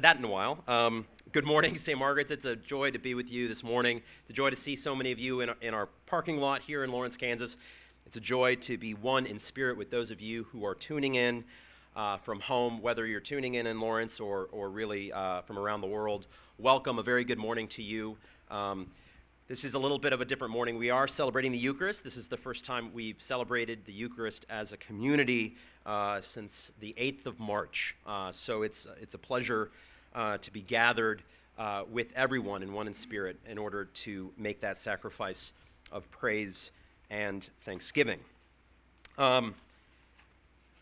that in a while. Good morning, St. Margaret's. It's a joy to be with you this morning. It's a joy to see so many of you in our parking lot here in Lawrence, Kansas. It's a joy to be one in spirit with those of you who are tuning in from home, whether you're tuning in Lawrence or really from around the world. Welcome, a very good morning to you. This is a little bit of a different morning. We are celebrating the Eucharist. This is the first time we've celebrated the Eucharist as a community since the 8th of March. So it's a pleasure to be gathered with everyone in one in spirit in order to make that sacrifice of praise and thanksgiving.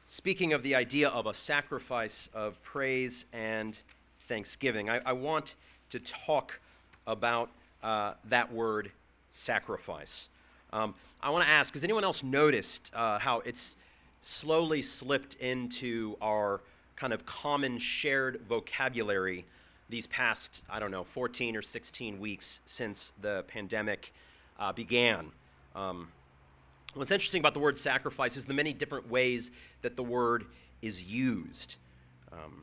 Speaking of the idea of a sacrifice of praise and thanksgiving, I want to talk about that word sacrifice. I want to ask, has anyone else noticed how it's slowly slipped into our kind of common shared vocabulary these past, 14 or 16 weeks since the pandemic began? What's interesting about the word sacrifice is the many different ways that the word is used. I'm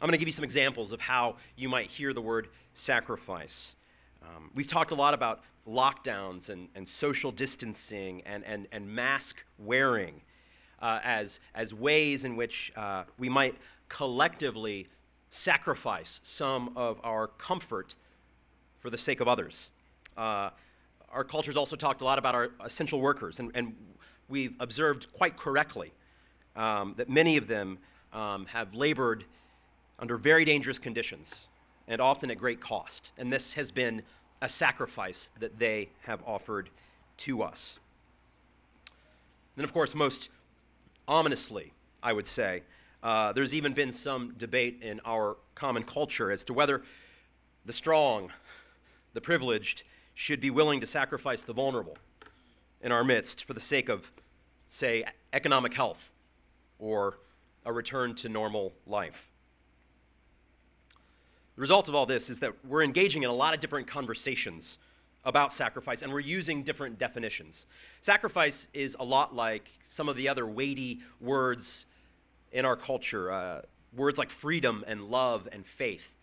going to give you some examples of how you might hear the word sacrifice. We've talked a lot about lockdowns and social distancing and mask wearing as ways in which we might collectively sacrifice some of our comfort for the sake of others. Our culture's also talked a lot about our essential workers, and we've observed quite correctly that many of them have labored under very dangerous conditions and often at great cost. And this has been a sacrifice that they have offered to us. And of course, most ominously, I would say, there's even been some debate in our common culture as to whether the strong, the privileged, should be willing to sacrifice the vulnerable in our midst for the sake of, say, economic health or a return to normal life. The result of all this is that we're engaging in a lot of different conversations about sacrifice, and we're using different definitions. Sacrifice is a lot like some of the other weighty words in our culture, words like freedom and love and faith.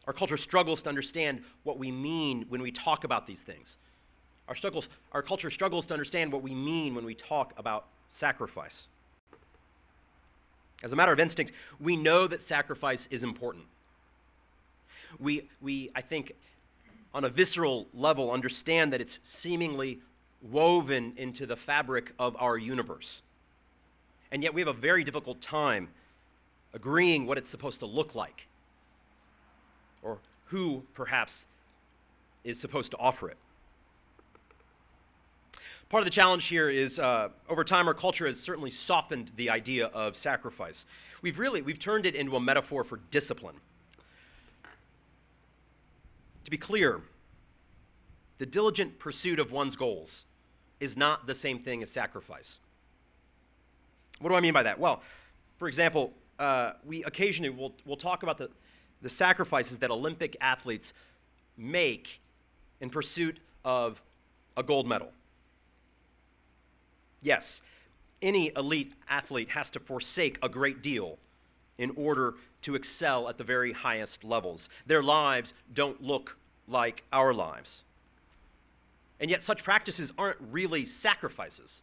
Our culture struggles to understand what we mean when we talk about these things. Our culture struggles to understand what we mean when we talk about sacrifice. As a matter of instinct, we know that sacrifice is important. We, I think, on a visceral level, understand that it's seemingly woven into the fabric of our universe. And yet we have a very difficult time agreeing what it's supposed to look like, or who, perhaps, is supposed to offer it. Part of the challenge here is, over time, our culture has certainly softened the idea of sacrifice. We've turned it into a metaphor for discipline. To be clear, the diligent pursuit of one's goals is not the same thing as sacrifice. What do I mean by that? Well, for example, we occasionally will talk about the sacrifices that Olympic athletes make in pursuit of a gold medal. Yes, any elite athlete has to forsake a great deal in order to excel at the very highest levels. Their lives don't look like our lives. And yet such practices aren't really sacrifices,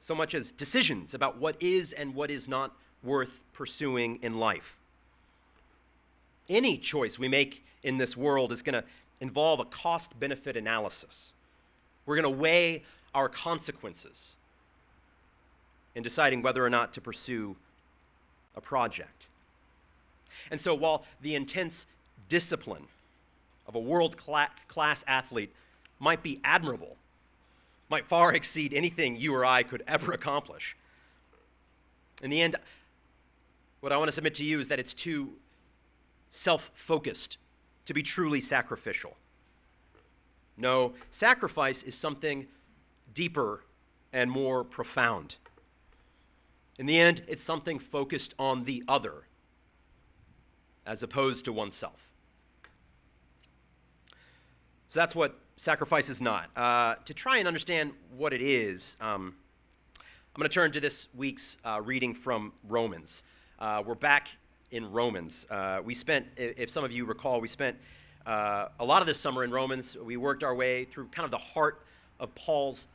so much as decisions about what is and what is not worth pursuing in life. Any choice we make in this world is going to involve a cost-benefit analysis. We're going to weigh our consequences in deciding whether or not to pursue a project. And so while the intense discipline of a world-class athlete might be admirable, might far exceed anything you or I could ever accomplish, in the end, what I want to submit to you is that it's too self-focused to be truly sacrificial. No, sacrifice is something deeper and more profound. In the end, it's something focused on the other as opposed to oneself. So that's what sacrifice is not. To try and understand what it is, I'm going to turn to this week's reading from Romans. We're back in Romans. We spent, if some of you recall, we spent a lot of this summer in Romans. We worked our way through kind of the heart of Paul's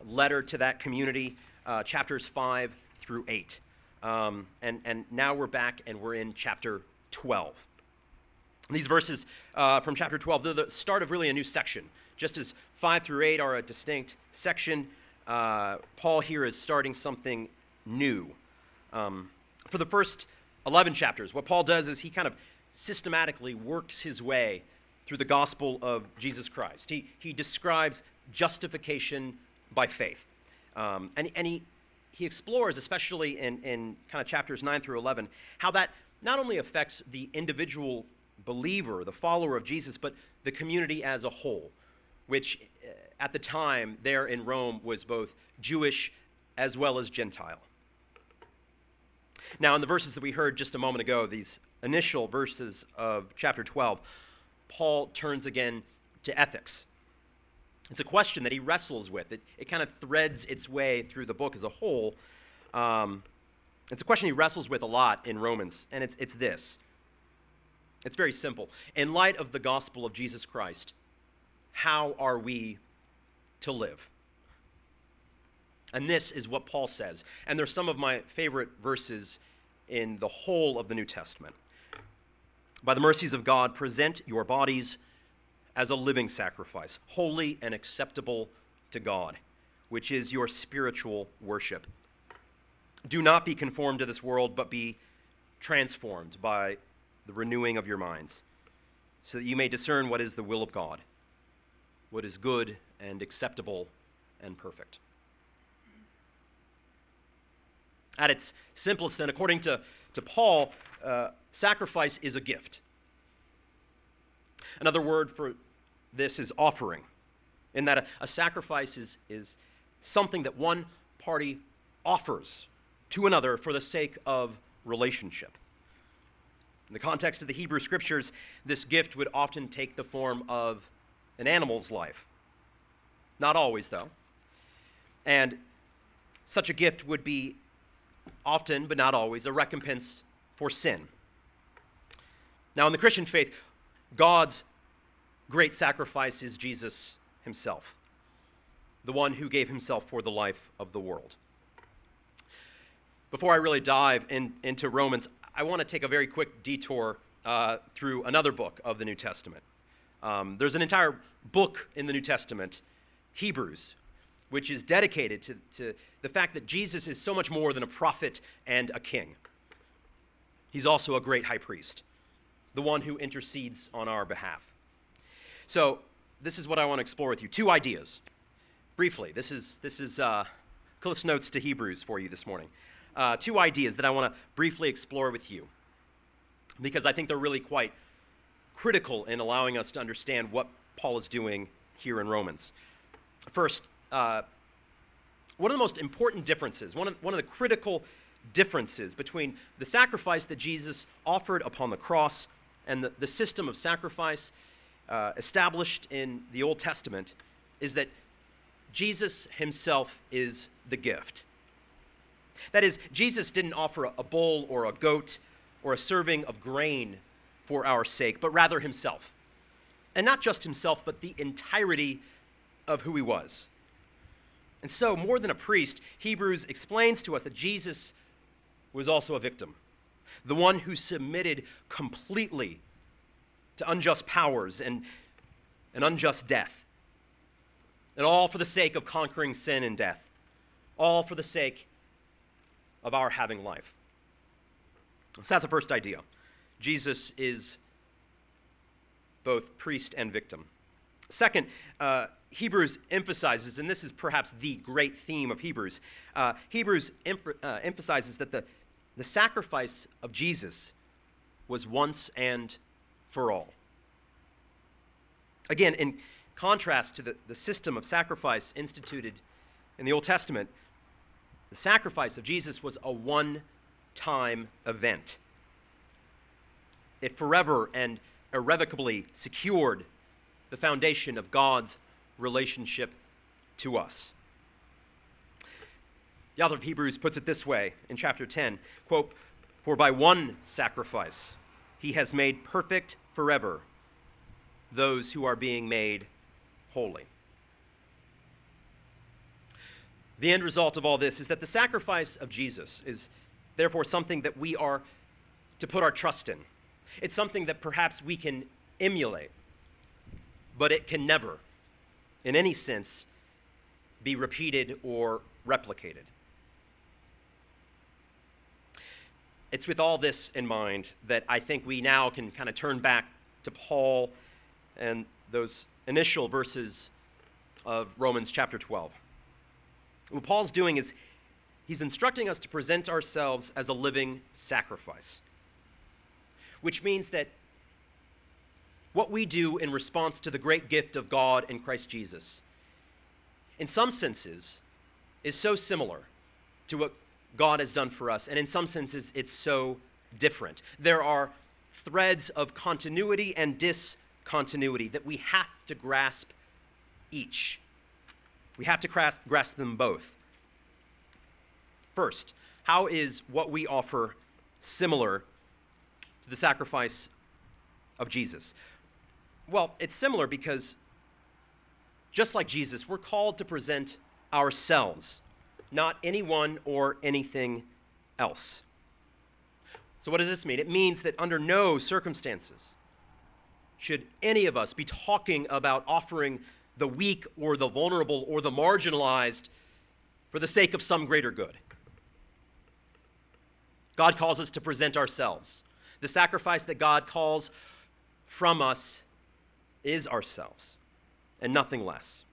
letter to that community, chapters 5 through 8. And now we're back and we're in chapter 12. These verses from chapter 12, they're the start of really a new section. Just as 5 through 8 are a distinct section, Paul here is starting something new. For the first 11 chapters, what Paul does is he kind of systematically works his way through the gospel of Jesus Christ. He describes justification by faith. And he explores, especially in kind of chapters 9 through 11, how that not only affects the individual believer, the follower of Jesus, but the community as a whole, which at the time there in Rome was both Jewish as well as Gentile. Now, in the verses that we heard just a moment ago, these initial verses of chapter 12, Paul turns again to ethics. It's a question that he wrestles with. It kind of threads its way through the book as a whole. It's a question he wrestles with a lot in Romans, and it's this. It's very simple. In light of the gospel of Jesus Christ, how are we to live? And this is what Paul says. And they're some of my favorite verses in the whole of the New Testament. By the mercies of God, present your bodies as a living sacrifice, holy and acceptable to God, which is your spiritual worship. Do not be conformed to this world, but be transformed by the renewing of your minds, so that you may discern what is the will of God, what is good and acceptable and perfect. At its simplest, then, according to Paul, sacrifice is a gift. Another word for this is offering, in that a sacrifice is something that one party offers to another for the sake of relationship. In the context of the Hebrew Scriptures, this gift would often take the form of an animal's life. Not always, though. And such a gift would be often, but not always, a recompense for sin. Now, in the Christian faith, God's great sacrifice is Jesus himself, the one who gave himself for the life of the world. Before I really dive into Romans, I want to take a very quick detour through another book of the New Testament. There's an entire book in the New Testament, Hebrews, which is dedicated to the fact that Jesus is so much more than a prophet and a king. He's also a great high priest, the one who intercedes on our behalf. So this is what I want to explore with you. Two ideas. Briefly, this is Cliff's Notes to Hebrews for you this morning. Two ideas that I want to briefly explore with you, because I think they're really quite critical in allowing us to understand what Paul is doing here in Romans. First, one of the most important differences, one of the critical differences between the sacrifice that Jesus offered upon the cross and the system of sacrifice established in the Old Testament is that Jesus himself is the gift. That is, Jesus didn't offer a bull or a goat or a serving of grain for our sake, but rather himself. And not just himself, but the entirety of who he was. And so, more than a priest, Hebrews explains to us that Jesus was also a victim, the one who submitted completely to unjust powers and an unjust death, and all for the sake of conquering sin and death, all for the sake of our having life. So that's the first idea. Jesus is both priest and victim. Second, Hebrews emphasizes, and this is perhaps the great theme of Hebrews, Hebrews emphasizes that the sacrifice of Jesus was once and for all. Again, in contrast to the system of sacrifice instituted in the Old Testament, the sacrifice of Jesus was a one-time event. It forever and irrevocably secured the foundation of God's relationship to us. The author of Hebrews puts it this way in chapter 10, quote, For by one sacrifice he has made perfect forever those who are being made holy. The end result of all this is that the sacrifice of Jesus is therefore something that we are to put our trust in. It's something that perhaps we can emulate, but it can never, in any sense, be repeated or replicated. It's with all this in mind that I think we now can kind of turn back to Paul and those initial verses of Romans chapter 12. What Paul's doing is he's instructing us to present ourselves as a living sacrifice, which means that what we do in response to the great gift of God in Christ Jesus, in some senses, is so similar to what God has done for us, and in some senses, it's so different. There are threads of continuity and discontinuity that we have to grasp each. We have to grasp them both. First, how is what we offer similar to the sacrifice of Jesus? Well, it's similar because just like Jesus, we're called to present ourselves, not anyone or anything else. So what does this mean? It means that under no circumstances should any of us be talking about offering the weak or the vulnerable or the marginalized for the sake of some greater good. God calls us to present ourselves. The sacrifice that God calls from us is ourselves and nothing less.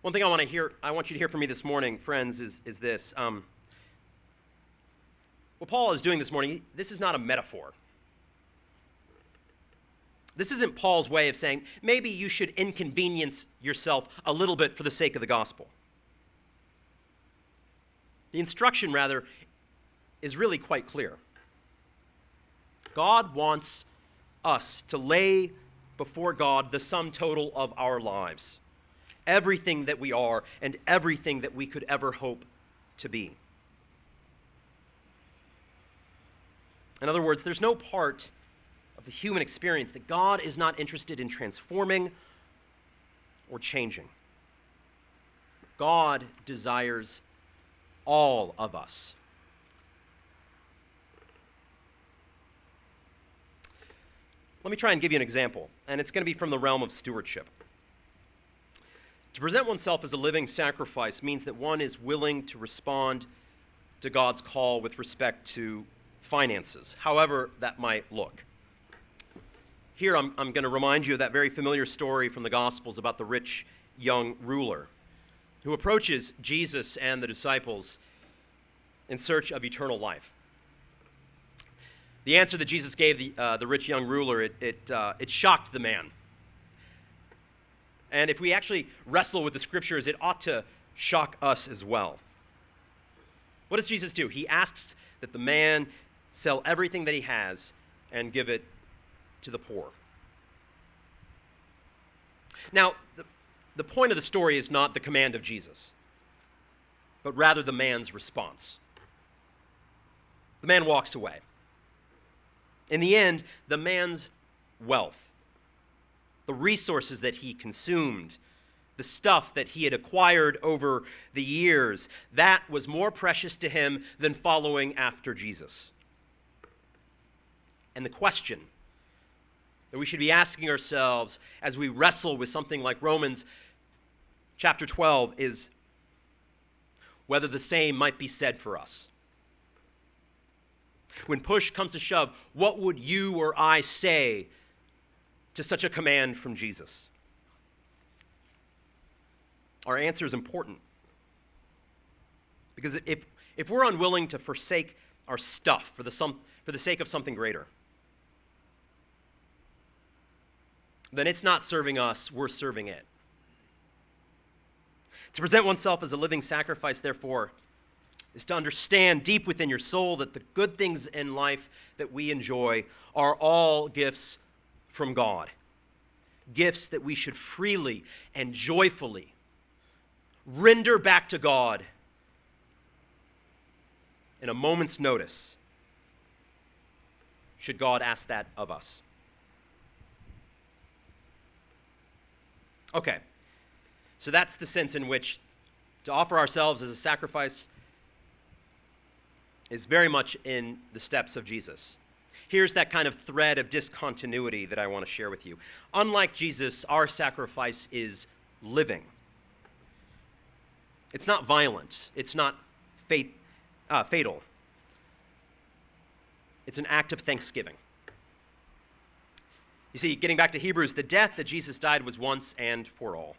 One thing I want you to hear from me this morning, friends, is this. What Paul is doing this morning, this is not a metaphor. This isn't Paul's way of saying, maybe you should inconvenience yourself a little bit for the sake of the gospel. The instruction, rather, is really quite clear. God wants us to lay before God the sum total of our lives, everything that we are and everything that we could ever hope to be. In other words, there's no part of the human experience that God is not interested in transforming or changing. God desires all of us. Let me try and give you an example, and it's going to be from the realm of stewardship. To present oneself as a living sacrifice means that one is willing to respond to God's call with respect to finances, however that might look. Here I'm going to remind you of that very familiar story from the Gospels about the rich young ruler who approaches Jesus and the disciples in search of eternal life. The answer that Jesus gave the rich young ruler, it shocked the man. And if we actually wrestle with the scriptures, it ought to shock us as well. What does Jesus do? He asks that the man sell everything that he has and give it to the poor. Now, the point of the story is not the command of Jesus, but rather the man's response. The man walks away. In the end, the man's wealth, the resources that he consumed, the stuff that he had acquired over the years, that was more precious to him than following after Jesus. And the question that we should be asking ourselves as we wrestle with something like Romans chapter 12 is whether the same might be said for us. When push comes to shove, what would you or I say to such a command from Jesus? Our answer is important. Because if we're unwilling to forsake our stuff for the sake of something greater, then it's not serving us, we're serving it. To present oneself as a living sacrifice, therefore, is to understand deep within your soul that the good things in life that we enjoy are all gifts from God. Gifts that we should freely and joyfully render back to God in a moment's notice, should God ask that of us? Okay, so that's the sense in which to offer ourselves as a sacrifice is very much in the steps of Jesus. Here's that kind of thread of discontinuity that I want to share with you. Unlike Jesus, our sacrifice is living. It's not violent. It's not fatal. It's an act of thanksgiving. You see, getting back to Hebrews, the death that Jesus died was once and for all.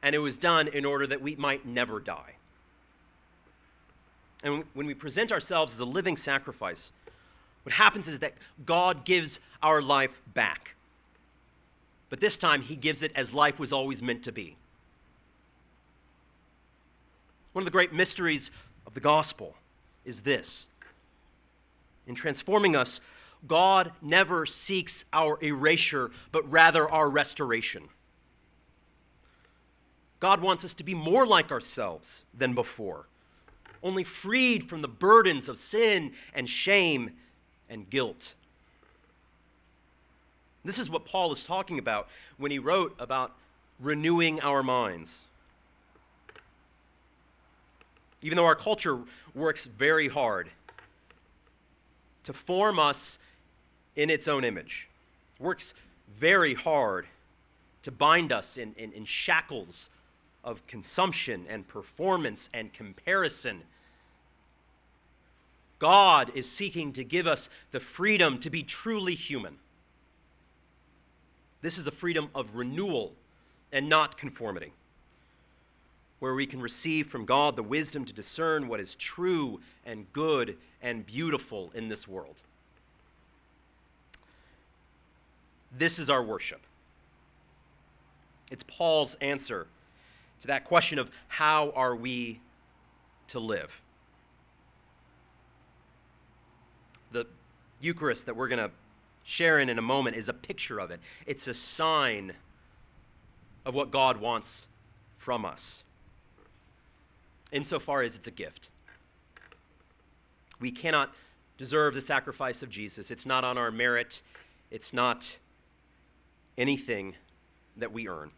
And it was done in order that we might never die. And when we present ourselves as a living sacrifice, what happens is that God gives our life back. But this time, he gives it as life was always meant to be. One of the great mysteries of the gospel is this. In transforming us, God never seeks our erasure, but rather our restoration. God wants us to be more like ourselves than before, only freed from the burdens of sin and shame and guilt. This is what Paul is talking about when he wrote about renewing our minds. Even though our culture works very hard to form us in its own image, works very hard to bind us in shackles of consumption and performance and comparison, God is seeking to give us the freedom to be truly human. This is a freedom of renewal and not conformity, where we can receive from God the wisdom to discern what is true and good and beautiful in this world. This is our worship. It's Paul's answer to that question of how are we to live. The Eucharist that we're going to share in a moment is a picture of it. It's a sign of what God wants from us, insofar as it's a gift. We cannot deserve the sacrifice of Jesus. It's not on our merit. It's not anything that we earn.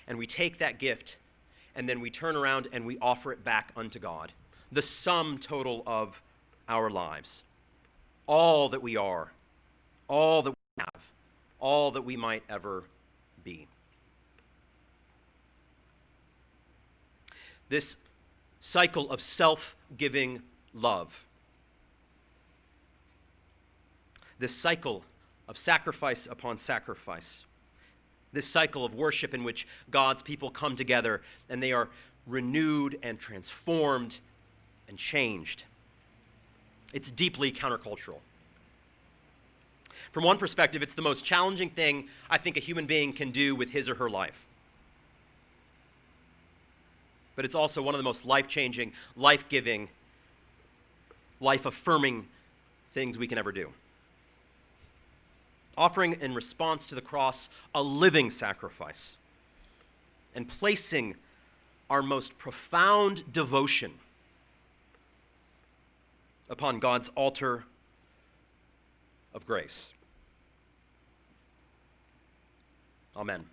And we take that gift, and then we turn around and we offer it back unto God, the sum total of our lives, all that we are, all that we have, all that we might ever be. This cycle of self-giving love, this cycle of sacrifice upon sacrifice, this cycle of worship in which God's people come together and they are renewed and transformed and changed. It's deeply countercultural. From one perspective, it's the most challenging thing I think a human being can do with his or her life. But it's also one of the most life-changing, life-giving, life-affirming things we can ever do. Offering in response to the cross a living sacrifice and placing our most profound devotion upon God's altar of grace. Amen.